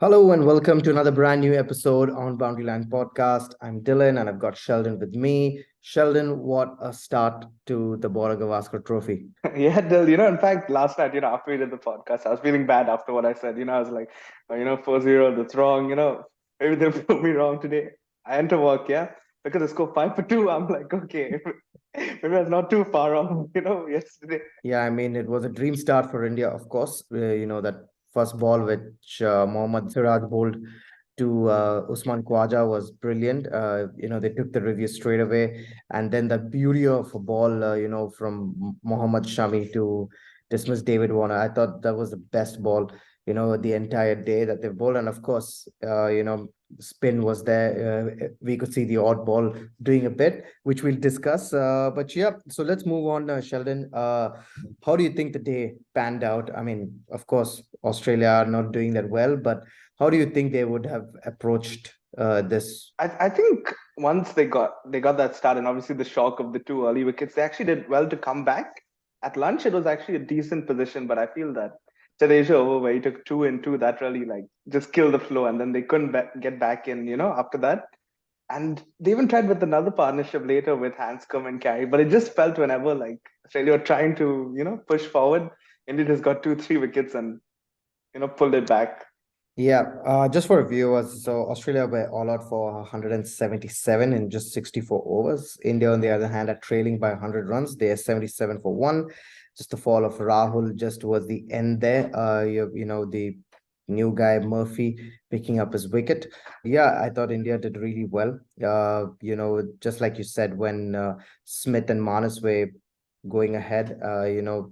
Hello and welcome to another brand new episode on Boundary Line Podcast. I'm Dylan and I've got Sheldon with me. Sheldon, what a start to the Border Gavaskar Trophy. Yeah, Dil, in fact, last night, after we did the podcast, I was feeling bad after what I said. I was like, 4-0, that's wrong. Maybe they'll prove me wrong today. I enter work, yeah. Look at the score, 5-2. I'm like, okay, maybe I was not too far off, yesterday. Yeah, I mean, it was a dream start for India, of course. That first ball which Mohammad Siraj bowled to Usman Khwaja was brilliant. They took the review straight away. And then the beauty of a ball, from Mohammad Shami to dismiss David Warner. I thought that was the best ball, the entire day that they bowled. And of course, spin was there. We could see the odd ball doing a bit, which we'll discuss. But yeah, so let's move on, Sheldon. How do you think the day panned out? I mean, of course, Australia are not doing that well, but how do you think they would have approached this? I think once they got that start, and obviously the shock of the two early wickets, they actually did well to come back. At lunch, it was actually a decent position, but I feel that Jadeja over where he took 2 and 2, that really like just killed the flow, and then they couldn't get back in, after that. And they even tried with another partnership later with Hanscom and Carey, but it just felt whenever like Australia were trying to, push forward, India just got 2, 3 wickets and pulled it back. Yeah, just for viewers, so Australia were all out for 177 in just 64 overs. India, on the other hand, are trailing by 100 runs. They are 77 for one. Just the fall of Rahul just towards the end there. The new guy Murphy picking up his wicket. Yeah, I thought India did really well. Just like you said, when Smith and Manas were going ahead, of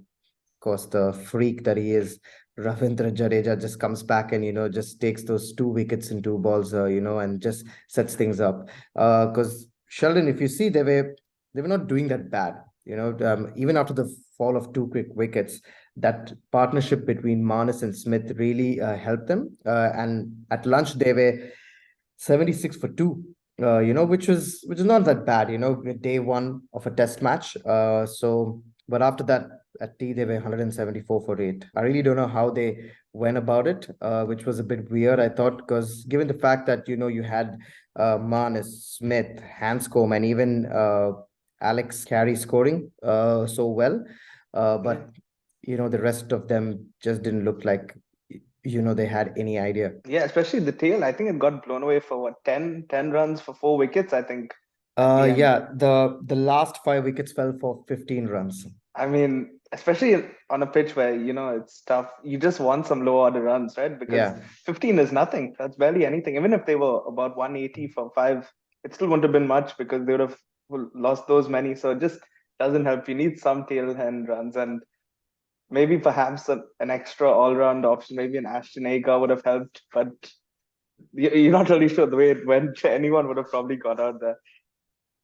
course, the freak that he is, Ravindra Jadeja just comes back and just takes those 2 wickets in 2 balls, and just sets things up. Because Sheldon, if you see, they were not doing that bad. Even after the fall of 2 quick wickets, that partnership between Manas and Smith really helped them. And at lunch, they were 76 for two. Which is not that bad. Day one of a test match. But after that, at tea, they were 174 for eight. I really don't know how they went about it, which was a bit weird, I thought, because given the fact that, you had Manas, Smith, Hanscom, and even Alex Carey scoring so well. But, the rest of them just didn't look like, they had any idea. Yeah, especially the tail. I think it got blown away for what, 10 runs for 4 wickets, I think, at the end. Yeah, the last 5 wickets fell for 15 runs. I mean, especially on a pitch where, it's tough. You just want some low order runs, right? Because Yeah. 15 is nothing. That's barely anything. Even if they were about 180 for five, it still wouldn't have been much because they would have lost those many. So it just doesn't help. You need some tail end runs and maybe perhaps an extra all round option. Maybe an Ashton Agar would have helped, but you're not really sure the way it went. Anyone would have probably got out there.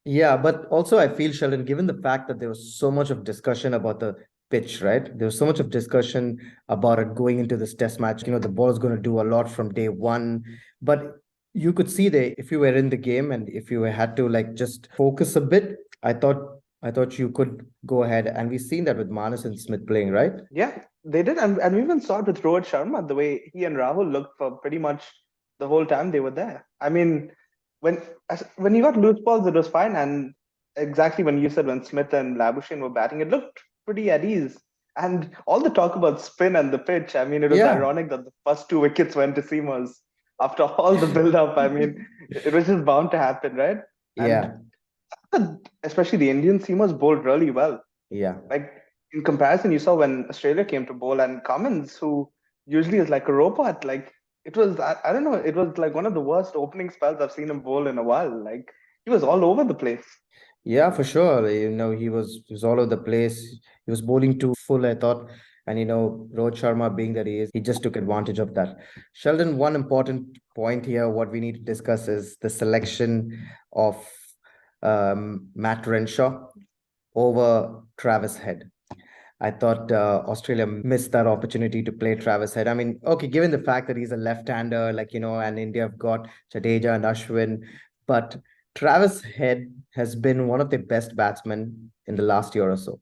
Yeah, but also I feel, Sheldon, given the fact that there was so much of discussion about the pitch, right? There was so much of discussion about it going into this test match. The ball is going to do a lot from day one. But you could see there, if you were in the game and if you had to like just focus a bit, I thought you could go ahead. And we've seen that with Manas and Smith playing, right? Yeah, they did, and we even saw it with Rohit Sharma, the way he and Rahul looked for pretty much the whole time they were there. I mean, when when you got loose balls, it was fine, and exactly when you said when Smith and Labuschagne were batting, it looked pretty at ease. And all the talk about spin and the pitch, I mean, it was Yeah, ironic that the first 2 wickets went to seamers after all the build-up. I mean, it was just bound to happen, right? And yeah, especially the Indian seamers bowled really well. yeah. Like in comparison, you saw when Australia came to bowl and Cummins, who usually is like a robot, like it was, I don't know, it was like one of the worst opening spells I've seen him bowl in a while. Like he was all over the place. Yeah, for sure. He was all over the place. He was bowling too full, I thought. And Rohit Sharma being that he is, he just took advantage of that. Sheldon, one important point here, what we need to discuss is the selection of Matt Renshaw over Travis Head. I thought Australia missed that opportunity to play Travis Head. I mean, okay, given the fact that he's a left-hander, and India have got Jadeja and Ashwin, but Travis Head has been one of the best batsmen in the last year or so.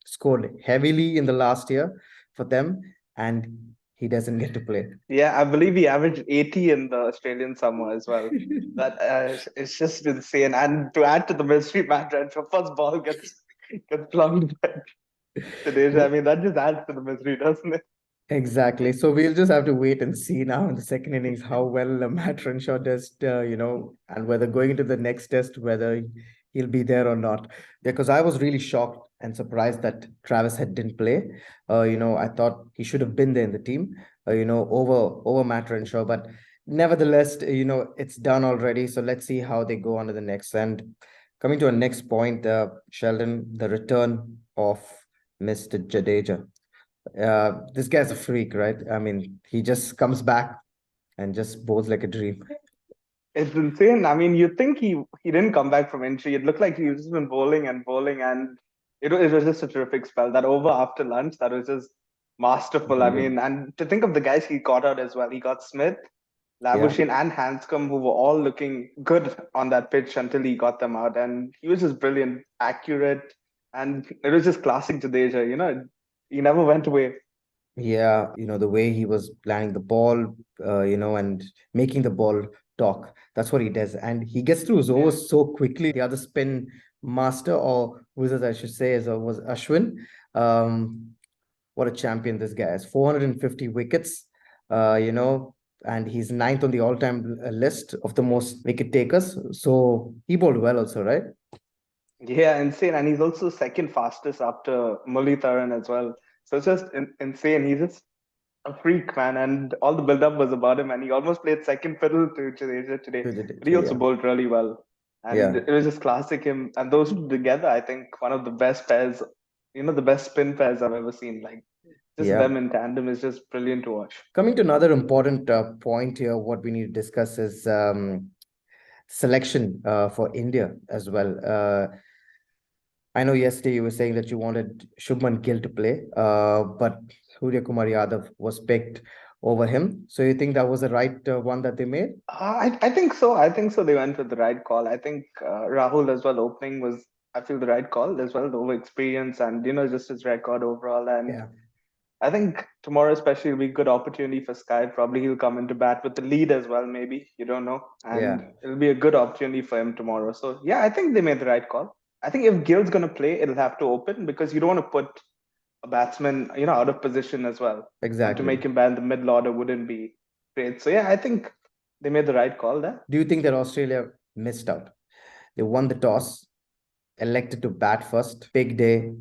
Scored heavily in the last year for them, and he doesn't get to play. Yeah, I believe he averaged 80 in the Australian summer as well. That it's just insane. And to add to the mystery, Matt Renshaw first ball gets plunked by Jadeja. I mean, that just adds to the misery, doesn't it? Exactly. So we'll just have to wait and see now in the second innings how well Matt Renshaw does, and whether going into the next test, whether he'll be there or not. Because I was really shocked and surprised that Travis Head didn't play. I thought he should have been there in the team, over Matt Renshaw. But nevertheless, it's done already. So let's see how they go on to the next. And coming to our next point, Sheldon, the return of Mr. Jadeja. This guy's a freak, right? I mean, he just comes back and just bowls like a dream. It's insane. I mean, you think he didn't come back from injury. It looked like he's just been bowling and bowling, and it was just a terrific spell. That over after lunch, that was just masterful. I Brilliant. mean, and to think of the guys he got out as well. He got Smith, Yeah, Labuschagne, and Hanscom, who were all looking good on that pitch until he got them out, and he was just brilliant, accurate, and it was just classic Jadeja. He never went away. yeah. The way he was planning the ball, and making the ball talk. That's what he does. And he gets through his Yeah. overs so quickly. The other spin master, or wizard, I should say, was Ashwin. Um, what a champion this guy is. 450 wickets, and he's ninth on the all-time list of the most wicket takers. So he bowled well also, right? Yeah, insane. And he's also second fastest after Muralitharan as well. So it's just insane. He's just a freak, man. And all the build-up was about him. And he almost played second fiddle to Jadeja today. But he also Yeah, bowled really well. And yeah, it was just classic him. And those two together, I think one of the best pairs, the best spin pairs I've ever seen. Like just yeah. them in tandem is just brilliant to watch. Coming to another important point here, what we need to discuss is selection for India as well. I know yesterday you were saying that you wanted Shubman Gill to play, but Surya Kumar Yadav was picked over him. So you think that was the right one that they made? I think so. I think so. They went with the right call. I think Rahul as well opening was, I feel, the right call as well. The over experience and just his record overall. And Yeah, I think tomorrow especially will be a good opportunity for Sky. Probably he'll come into bat with the lead as well. Maybe you don't know, yeah, and it'll be a good opportunity for him tomorrow. So yeah, I think they made the right call. I think if Gill's gonna play, it'll have to open because you don't want to put a batsman, out of position as well. And to exactly. make him bat in the middle order wouldn't be great. So yeah, I think they made the right call there. Do you think that Australia missed out? They won the toss, elected to bat first, big day,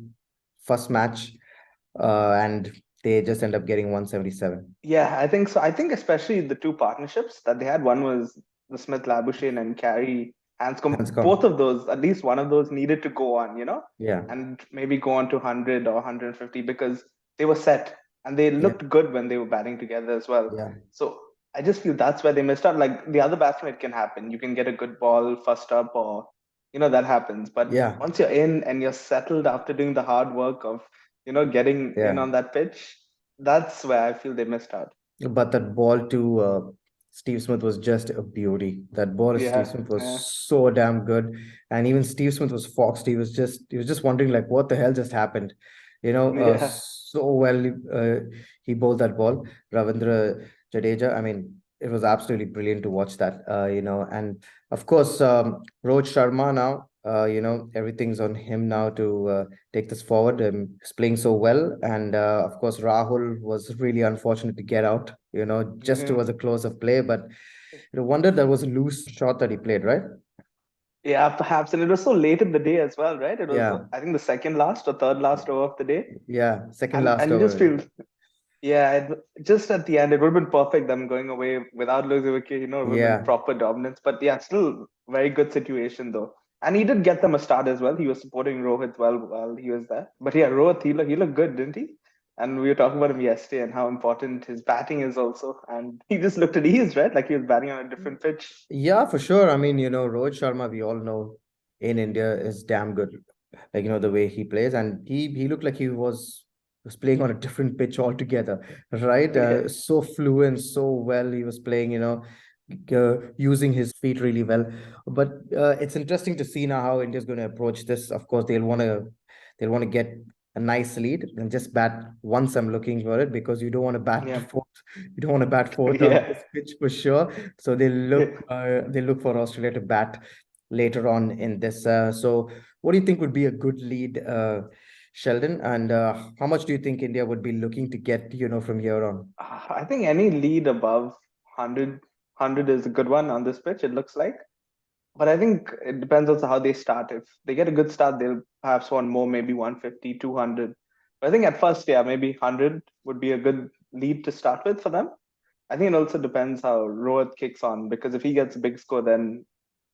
first match, and they just end up getting 177. Yeah, I think so. I think especially the two partnerships that they had. One was the Smith Labuschagne and Carey Hanscom. Hanscom. Both of those, at least one of those, needed to go on, Yeah, and maybe go on to 100 or 150 because they were set and they yeah, looked good when they were batting together as well. yeah, So I just feel that's where they missed out. Like the other batsmen, it can happen. You can get a good ball first up, or that happens. But yeah, once you're in and you're settled after doing the hard work of getting in yeah. on that pitch, that's where I feel they missed out. But that ball to Steve Smith was just a beauty. That ball to Steve Yeah, Smith was yeah, so damn good. And even Steve Smith was foxed. He was just wondering like what the hell just happened. yeah. So well he bowled that ball. Ravindra Jadeja. I mean, it was absolutely brilliant to watch that. And of course, Rohit Sharma now. Everything's on him now to take this forward. He's playing so well, and of course, Rahul was really unfortunate to get out. Just Mhm. towards the close of play, but wonder that was a loose shot that he played, right? Yeah, perhaps. And it was so late in the day as well, right? It was, Yeah, I think, the second last or third last over of the day. yeah, second And last you just over. feel, yeah, just at the end, it would have been perfect them going away without losing a wicket, it would have been Yeah, proper dominance. But yeah, still very good situation though. And he did get them a start as well. He was supporting Rohit well while he was there. But yeah, Rohit, he looked good, didn't he? And we were talking about him yesterday and how important his batting is also. And he just looked at ease, right? Like he was batting on a different pitch. yeah, for sure. I mean, Rohit Sharma, we all know in India is damn good. Like, the way he plays, and he looked like he was playing on a different pitch altogether, right? Yeah. So fluent, so well. He was playing, using his feet really well. But it's interesting to see now how India's going to approach this. Of course, they'll want to get a nice lead and just bat once. I'm looking for it because you don't want to bat Yeah. fourth. You don't want to bat fourth on Yeah. this pitch for sure. So they look for Australia to bat later on in this. So what do you think would be a good lead, Sheldon? And how much do you think India would be looking to get, from here on? I think any lead above 100 is a good one on this pitch, it looks like. But I think it depends also how they start. If they get a good start, they'll perhaps want more, maybe 150, 200. But I think at first, yeah, maybe 100 would be a good lead to start with for them. I think it also depends how Rohit kicks on, because if he gets a big score, then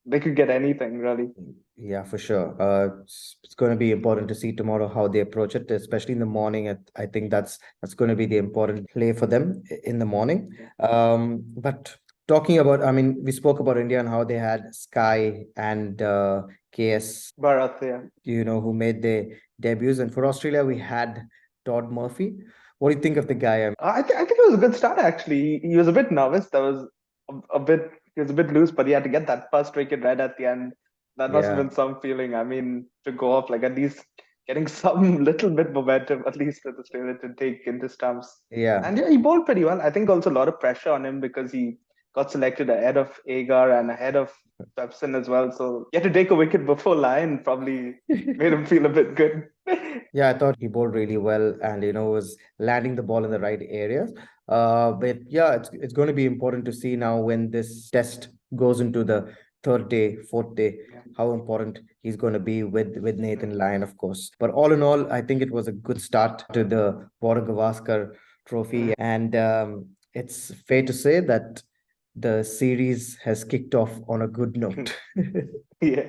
they could get anything really. Yeah, for sure. It's going to be important to see tomorrow how they approach it, especially in the morning. I think that's going to be the important play for them in the morning. But talking about, I mean, we spoke about India and how they had Sky and KS, Bharat, yeah. who made their debuts, and for Australia we had Todd Murphy. What do you think of the guy? I think it was a good start actually. He was a bit nervous. That was a bit he was a bit loose, but he had to get that first wicket right at the end. That must have Yeah, been some feeling. I mean, to go off like at least getting some little bit momentum, at least with Australia to take into stumps. yeah. And yeah, he bowled pretty well. I think also a lot of pressure on him because he got selected ahead of Agar and ahead of Pepson as well. So he had to take a wicket before Lyon probably made him feel a bit good. Yeah, I thought he bowled really well and was landing the ball in the right areas. But yeah, it's going to be important to see now when this test goes into the third day, fourth day, Yeah. how important he's going to be with Nathan Lyon, of course. But all in all, I think it was a good start to the Warren Gavaskar Trophy, and it's fair to say that the series has kicked off on a good note. Yeah.